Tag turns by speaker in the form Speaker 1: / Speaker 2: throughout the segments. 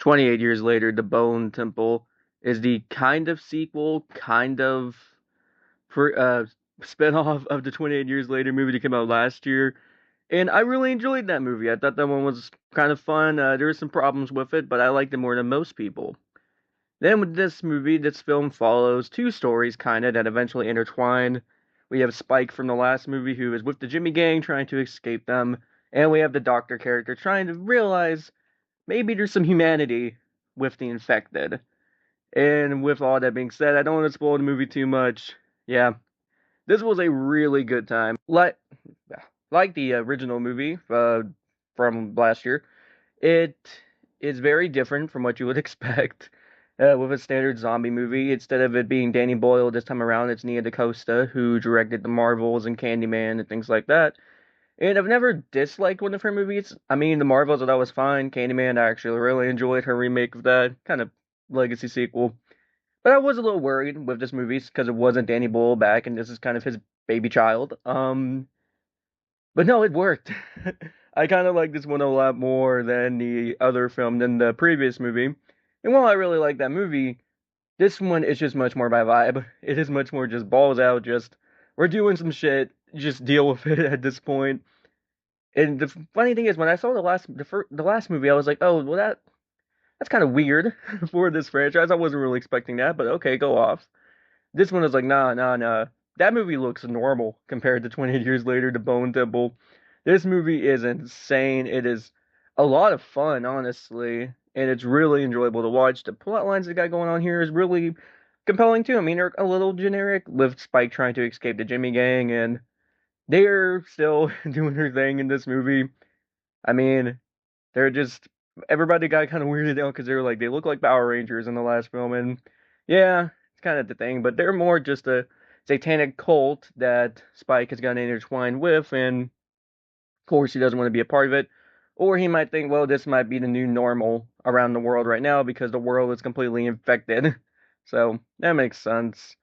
Speaker 1: 28 years later, The Bone Temple is the kind of sequel, kind of for spinoff of the 28 years later movie that came out last year. And I really enjoyed that movie. I thought that one was kind of fun. There were some problems with it, but I liked it more than most people. Then with this movie, this film follows two stories kind of that eventually intertwine. We have Spike from the last movie who is with the Jimmy Gang trying to escape them, and we have the Doctor character trying to realize maybe there's some humanity with the infected. And with all that being said, I don't want to spoil the movie too much. Yeah, this was a really good time. Like the original movie from last year, it is very different from what you would expect with a standard zombie movie. Instead of it being Danny Boyle this time around, it's Nia DaCosta who directed The Marvels and Candyman and things like that. And I've never disliked one of her movies. I mean, The Marvels I thought was fine. Candyman, I actually really enjoyed her remake of that kind of legacy sequel. But I was a little worried with this movie because it wasn't Danny Boyle back, and this is kind of his baby child. But no, it worked. I kind of like this one a lot more than the other film than the previous movie. And while I really like that movie, this one is just much more my vibe. It is much more just balls out, just we're doing some shit, just deal with it at this point. And the funny thing is, when I saw the last movie, I was like, oh, well that's kind of weird for this franchise. I wasn't really expecting that, but okay, go off. This one was like, nah, nah, nah. That movie looks normal compared to 28 Years Later, The Bone Temple. This movie is insane. It is a lot of fun, honestly, and it's really enjoyable to watch. The plot lines they got going on here is really compelling too. I mean, they're a little generic with Spike trying to escape the Jimmy Gang, and they're still doing their thing in this movie. I mean, they're just everybody got kind of weirded out because they were like they look like Power Rangers in the last film, and yeah, it's kind of the thing. But they're more just a satanic cult that Spike has gotten intertwined with, and of course he doesn't want to be a part of it. Or he might think, well, this might be the new normal around the world right now because the world is completely infected. So that makes sense.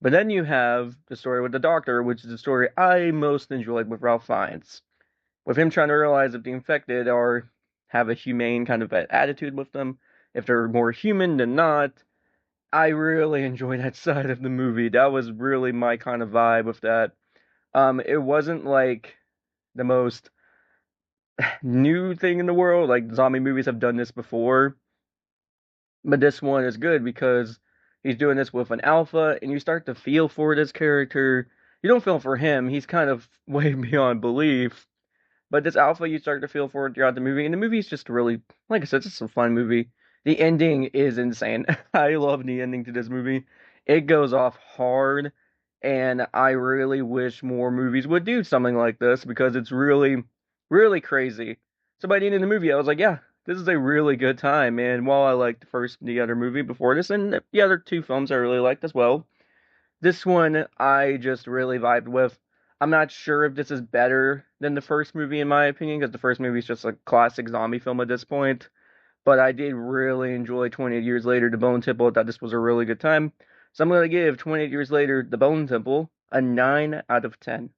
Speaker 1: But then you have the story with the Doctor, which is the story I most enjoyed with Ralph Fiennes with him trying to realize if the infected are have a humane kind of attitude with them, if they're more human than not. I really enjoyed that side of the movie. That was really my kind of vibe with that. It wasn't like the most new thing in the world. Like zombie movies have done this before, but this one is good because he's doing this with an alpha, and you start to feel for this character. You don't feel for him; he's kind of way beyond belief. But this alpha you start to feel for throughout the movie, and the movie's just really, like I said, it's just a fun movie. The ending is insane. I love the ending to this movie. It goes off hard, and I really wish more movies would do something like this because it's really, really crazy. So by the end of the movie, I was like, yeah, this is a really good time. And while I liked the other movie before this, and the other two films I really liked as well, this one I just really vibed with. I'm not sure if this is better than the first movie in my opinion, because the first movie is just a classic zombie film at this point. But I did really enjoy 28 Years Later, The Bone Temple. I thought this was a really good time. So I'm going to give 28 Years Later, The Bone Temple a 9 out of 10.